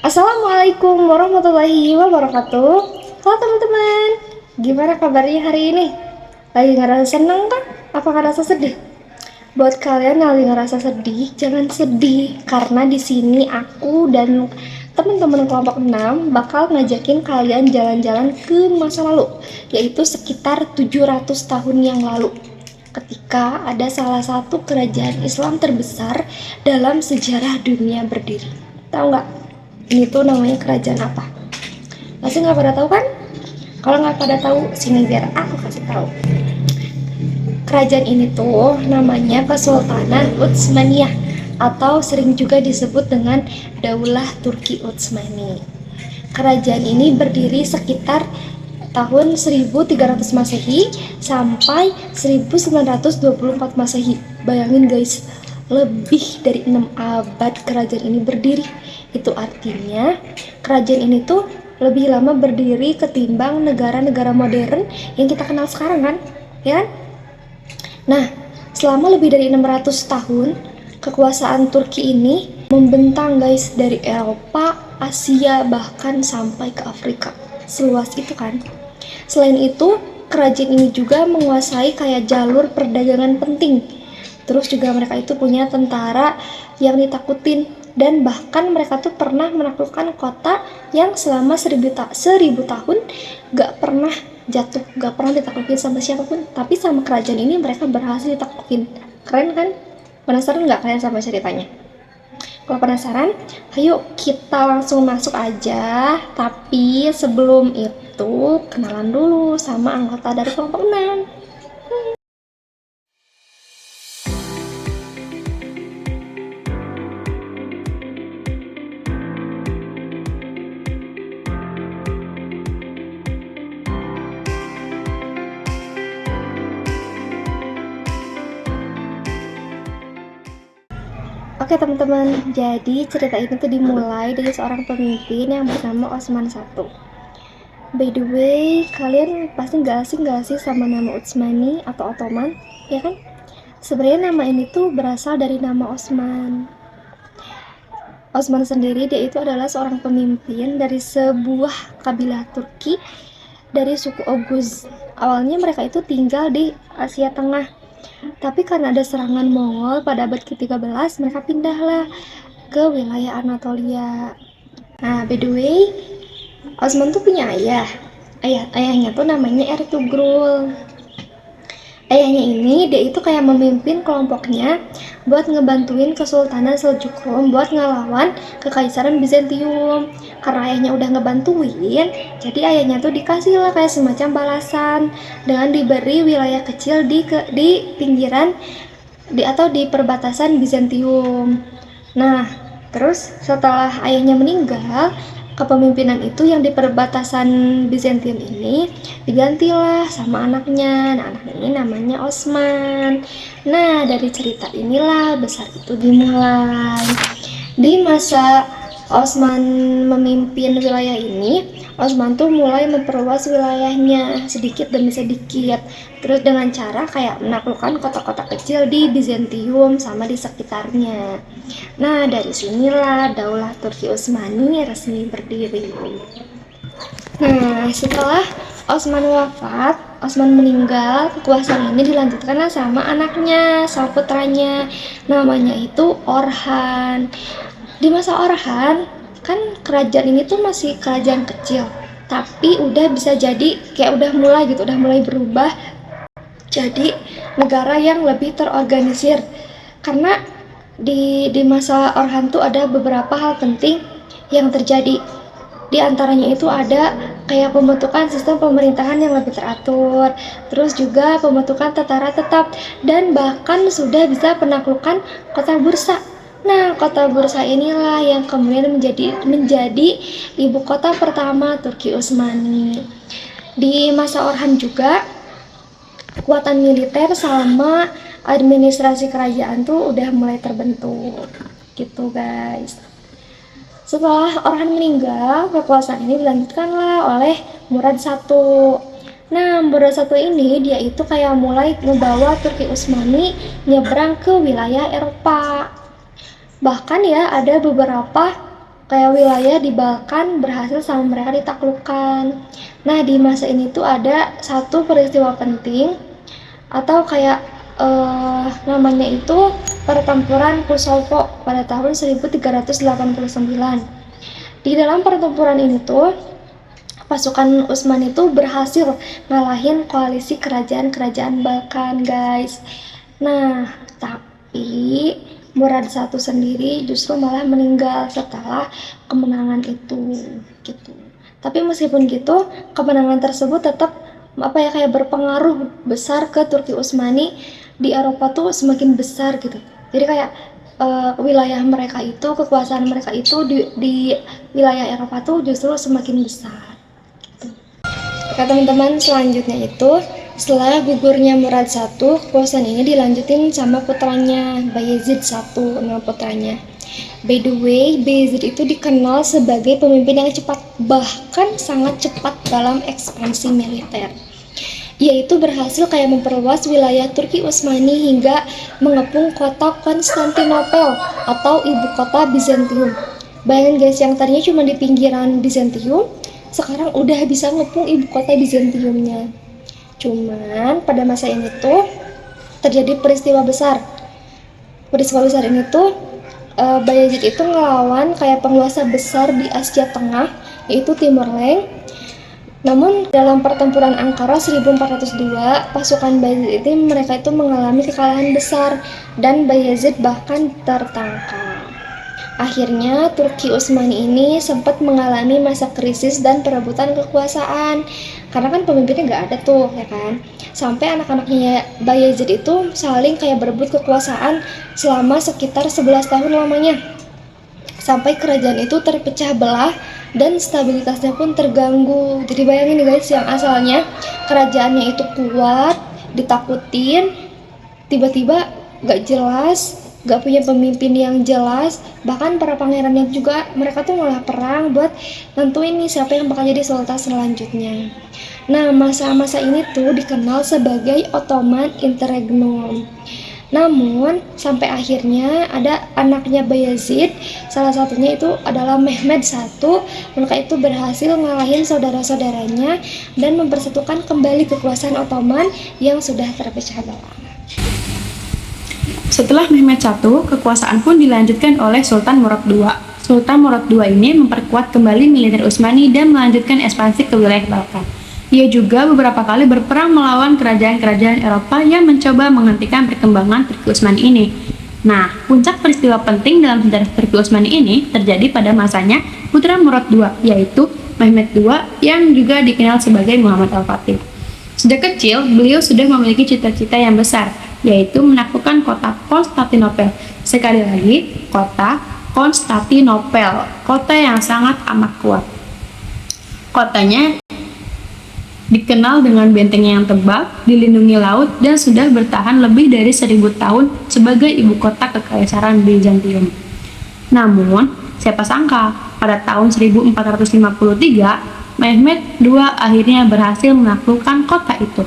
Assalamualaikum warahmatullahi wabarakatuh. Halo teman-teman, gimana kabarnya hari ini? Lagi ngerasa seneng kan? Apa ngerasa sedih? Buat kalian yang lagi ngerasa sedih, jangan sedih karena di sini aku dan teman-teman kelompok 6 bakal ngajakin kalian jalan-jalan ke masa lalu, yaitu sekitar 700 tahun yang lalu. Ketika ada salah satu kerajaan Islam terbesar dalam sejarah dunia berdiri. Tahu nggak? Ini tuh namanya kerajaan apa? Masih nggak pada tahu kan? Kalau nggak pada tahu, sini biar aku kasih tahu. Kerajaan ini tuh namanya Kesultanan Utsmaniyah atau sering juga disebut dengan Daulah Turki Utsmani. Kerajaan ini berdiri sekitar tahun 1300 Masehi sampai 1924 Masehi. Bayangin guys, lebih dari 6 abad kerajaan ini berdiri. Itu artinya kerajaan ini tuh lebih lama berdiri ketimbang negara-negara modern yang kita kenal sekarang kan, ya kan? Nah, selama lebih dari 600 tahun, kekuasaan Turki ini membentang guys dari Eropa, Asia, bahkan sampai ke Afrika. Seluas itu kan. Selain itu, kerajaan ini juga menguasai kayak jalur perdagangan penting. Terus juga mereka itu punya tentara yang ditakutin, dan bahkan mereka tuh pernah menaklukkan kota yang selama 1000 tahun gak pernah jatuh, gak pernah ditaklukin sama siapapun, tapi sama kerajaan ini mereka berhasil ditaklukin. Keren kan? Penasaran gak kalian sama ceritanya? Kalau penasaran, ayo kita langsung masuk aja. Tapi sebelum itu, kenalan dulu sama anggota dari kelompok 6. Oke teman-teman, jadi cerita ini tuh dimulai dari seorang pemimpin yang bernama Osman I. By the way, kalian pasti gak asing sama nama Utsmani atau Ottoman, ya kan? Sebenarnya nama ini tuh berasal dari nama Osman. Osman sendiri, dia itu adalah seorang pemimpin dari sebuah kabilah Turki dari suku Oghuz. Awalnya mereka itu tinggal di Asia Tengah. Tapi karena ada serangan Mongol pada abad ke-13, mereka pindahlah ke wilayah Anatolia. Nah, by the way, Osman tuh punya ayah. Ayahnya tuh namanya Ertugrul. Ayahnya ini dia itu kayak memimpin kelompoknya buat ngebantuin Kesultanan Seljuk Rom buat ngelawan Kekaisaran Bizantium. Karena ayahnya udah ngebantuin, jadi ayahnya tuh dikasih lah kayak semacam balasan dengan diberi wilayah kecil di pinggiran atau di perbatasan Bizantium. Nah, terus setelah ayahnya meninggal, kepemimpinan itu yang di perbatasan Bizantium ini digantilah sama anaknya. Nah, anaknya ini namanya Osman. Nah, dari cerita inilah besar itu dimulai. Di masa Osman memimpin wilayah ini, Osman tuh mulai memperluas wilayahnya sedikit demi sedikit. Terus dengan cara kayak menaklukkan kota-kota kecil di Bizantium sama di sekitarnya. Nah, dari sinilah Daulah Turki Utsmani resmi berdiri. Nah, setelah Osman wafat, Osman meninggal, kekuasaan ini dilanjutkan sama anaknya, sama putranya. Namanya itu Orhan. Di masa Orhan, kan kerajaan ini tuh masih kerajaan kecil, tapi udah bisa jadi kayak udah mulai berubah jadi negara yang lebih terorganisir. Karena di masa Orhan tuh ada beberapa hal penting yang terjadi. Di antaranya itu ada kayak pembentukan sistem pemerintahan yang lebih teratur, terus juga pembentukan tentara tetap, dan bahkan sudah bisa penaklukan kota Bursa. Nah, kota Bursa inilah yang kemudian menjadi ibu kota pertama Turki Utsmani. Di masa Orhan juga kekuatan militer sama administrasi kerajaan tuh udah mulai terbentuk gitu guys. Setelah Orhan meninggal, kekuasaan ini dilanjutkanlah oleh Murad I. Nah, Murad I ini dia itu kayak mulai membawa Turki Utsmani nyebrang ke wilayah Eropa. Bahkan ya ada beberapa kayak wilayah di Balkan berhasil sama mereka ditaklukkan. Nah, di masa ini tuh ada satu peristiwa penting atau kayak namanya itu pertempuran Kosovo pada tahun 1389. Di dalam pertempuran ini tuh pasukan Utsmani itu berhasil ngalahin koalisi kerajaan-kerajaan Balkan, guys. Nah, tapi Murad I sendiri justru malah meninggal setelah kemenangan itu, gitu. Tapi meskipun gitu, kemenangan tersebut tetap kayak berpengaruh besar ke Turki Utsmani di Eropa tuh semakin besar gitu. Jadi kayak wilayah mereka itu, kekuasaan mereka itu di wilayah Eropa tuh justru semakin besar. Oke teman-teman, selanjutnya itu setelah gugurnya Murad I, kekuasaan ini dilanjutin sama putranya Bayezid I, nama putranya. By the way, Bayezid itu dikenal sebagai pemimpin yang cepat, bahkan sangat cepat dalam ekspansi militer. Yaitu berhasil kayak memperluas wilayah Turki Utsmani hingga mengepung kota Konstantinopel atau ibu kota Bizantium. Bayangin guys, yang tadinya cuma di pinggiran Bizantium, sekarang udah bisa ngepung ibu kota Bizantiumnya. Cuman pada masa ini tuh terjadi peristiwa besar. Peristiwa besar ini tuh Bayezid itu ngelawan kayak penguasa besar di Asia Tengah, yaitu Timur Leng. Namun dalam pertempuran Ankara 1402, pasukan Bayezid mereka itu mengalami kekalahan besar dan Bayezid bahkan tertangkap. Akhirnya Turki Utsmani ini sempat mengalami masa krisis dan perebutan kekuasaan, karena kan pemimpinnya nggak ada tuh, ya kan. Sampai anak-anaknya Bayezid itu saling kayak berebut kekuasaan selama sekitar 11 tahun lamanya. Sampai kerajaan itu terpecah belah dan stabilitasnya pun terganggu. Jadi bayangin nih guys, yang asalnya kerajaannya itu kuat, ditakutin, tiba-tiba gak jelas, gak punya pemimpin yang jelas. Bahkan para pangerannya juga, mereka tuh malah perang buat nentuin nih siapa yang bakal jadi sultan selanjutnya. Nah, masa-masa ini tuh dikenal sebagai Ottoman Interregnum. Namun sampai akhirnya ada anaknya Bayezid, salah satunya itu adalah Mehmed I. Mereka itu berhasil ngalahin saudara-saudaranya dan mempersatukan kembali kekuasaan Ottoman yang sudah terpecah belah. Setelah Mehmed I, kekuasaan pun dilanjutkan oleh Sultan Murad II. Sultan Murad II ini memperkuat kembali militer Utsmani dan melanjutkan ekspansi ke wilayah Balkan. Ia juga beberapa kali berperang melawan kerajaan-kerajaan Eropa yang mencoba menghentikan perkembangan Turki Utsmani ini. Nah, puncak peristiwa penting dalam sejarah Turki Utsmani ini terjadi pada masanya putra Murad II, yaitu Mehmed II yang juga dikenal sebagai Muhammad Al-Fatih. Sejak kecil, beliau sudah memiliki cita-cita yang besar, yaitu menaklukkan kota Konstantinopel. Sekali lagi, kota Konstantinopel, kota yang sangat amat kuat. Kotanya dikenal dengan bentengnya yang tebal, dilindungi laut, dan sudah bertahan lebih dari 1000 tahun sebagai ibu kota kekaisaran Bizantium. Namun, siapa sangka pada tahun 1453, Mehmed II akhirnya berhasil menaklukkan kota itu.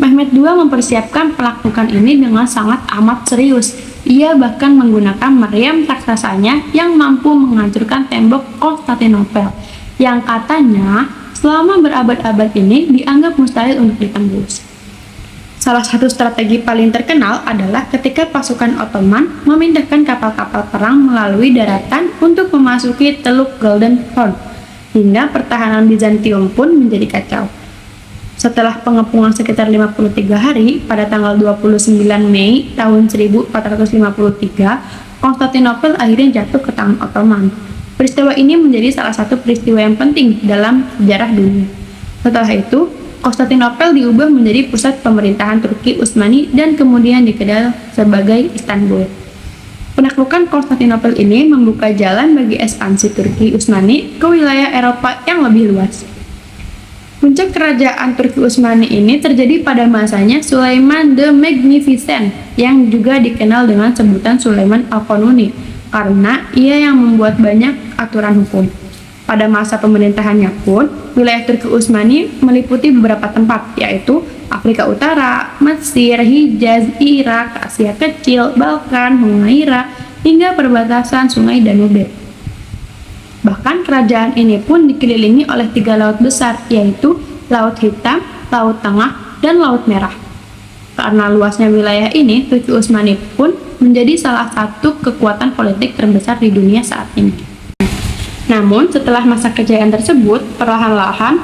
Mehmed II mempersiapkan penaklukan ini dengan sangat amat serius. Ia bahkan menggunakan meriam raksasanya yang mampu menghancurkan tembok Konstantinopel, yang katanya selama berabad-abad ini dianggap mustahil untuk ditembus. Salah satu strategi paling terkenal adalah ketika pasukan Ottoman memindahkan kapal-kapal perang melalui daratan untuk memasuki Teluk Golden Horn, hingga pertahanan Bizantium pun menjadi kacau. Setelah pengepungan sekitar 53 hari, pada tanggal 29 Mei tahun 1453, Konstantinopel akhirnya jatuh ke tangan Ottoman. Peristiwa ini menjadi salah satu peristiwa yang penting dalam sejarah dunia. Setelah itu, Konstantinopel diubah menjadi pusat pemerintahan Turki Utsmani dan kemudian dikenal sebagai Istanbul. Penaklukan Konstantinopel ini membuka jalan bagi ekspansi Turki Utsmani ke wilayah Eropa yang lebih luas. Puncak kerajaan Turki Utsmani ini terjadi pada masanya Sulaiman the Magnificent, yang juga dikenal dengan sebutan Sulaiman Al-Qanuni, karena ia yang membuat banyak aturan hukum. Pada masa pemerintahannya pun, wilayah Turki Utsmani meliputi beberapa tempat, yaitu Afrika Utara, Mesir, Hijaz, Irak, Asia Kecil, Balkan, Humaira, hingga perbatasan Sungai Danube. Bahkan kerajaan ini pun dikelilingi oleh 3 laut besar, yaitu Laut Hitam, Laut Tengah, dan Laut Merah. Karena luasnya wilayah ini, Turki Utsmani pun menjadi salah satu kekuatan politik terbesar di dunia saat ini. Namun, setelah masa kejayaan tersebut, perlahan-lahan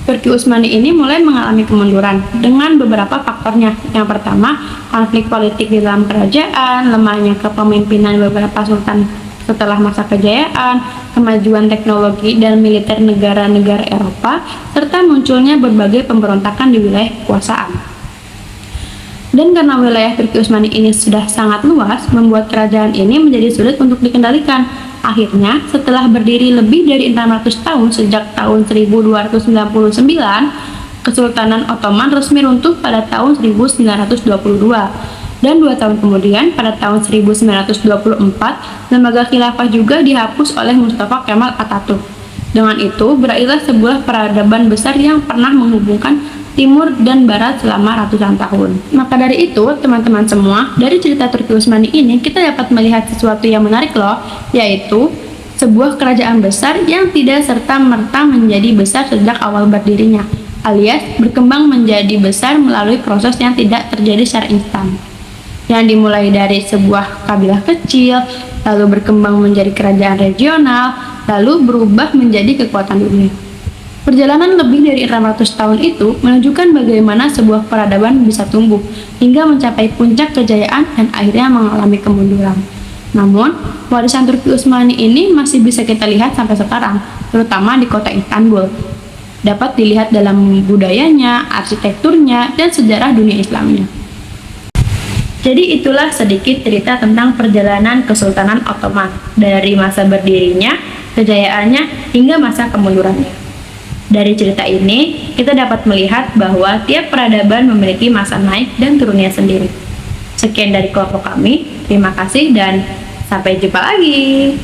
Turki Utsmani ini mulai mengalami kemunduran dengan beberapa faktornya. Yang pertama, konflik politik di dalam kerajaan, lemahnya kepemimpinan beberapa sultan setelah masa kejayaan, kemajuan teknologi dan militer negara-negara Eropa, serta munculnya berbagai pemberontakan di wilayah kekuasaan. Dan karena wilayah Turki Utsmani ini sudah sangat luas, membuat kerajaan ini menjadi sulit untuk dikendalikan. Akhirnya, setelah berdiri lebih dari 600 tahun sejak tahun 1299, Kesultanan Ottoman resmi runtuh pada tahun 1922. Dan 2 tahun kemudian, pada tahun 1924, lembaga khilafah juga dihapus oleh Mustafa Kemal Atatürk. Dengan itu, berakhirlah sebuah peradaban besar yang pernah menghubungkan Timur dan Barat selama ratusan tahun. Maka dari itu, teman-teman semua, dari cerita Turki Utsmani ini, kita dapat melihat sesuatu yang menarik loh, yaitu sebuah kerajaan besar yang tidak serta-merta menjadi besar sejak awal berdirinya, alias berkembang menjadi besar melalui proses yang tidak terjadi secara instan. Yang dimulai dari sebuah kabilah kecil, lalu berkembang menjadi kerajaan regional, lalu berubah menjadi kekuatan dunia. Perjalanan lebih dari 600 tahun itu menunjukkan bagaimana sebuah peradaban bisa tumbuh hingga mencapai puncak kejayaan dan akhirnya mengalami kemunduran. Namun, warisan Turki Utsmani ini masih bisa kita lihat sampai sekarang, terutama di kota Istanbul. Dapat dilihat dalam budayanya, arsitekturnya, dan sejarah dunia Islamnya. Jadi itulah sedikit cerita tentang perjalanan Kesultanan Ottoman dari masa berdirinya, kejayaannya, hingga masa kemundurannya. Dari cerita ini, kita dapat melihat bahwa tiap peradaban memiliki masa naik dan turunnya sendiri. Sekian dari kelompok kami, terima kasih dan sampai jumpa lagi.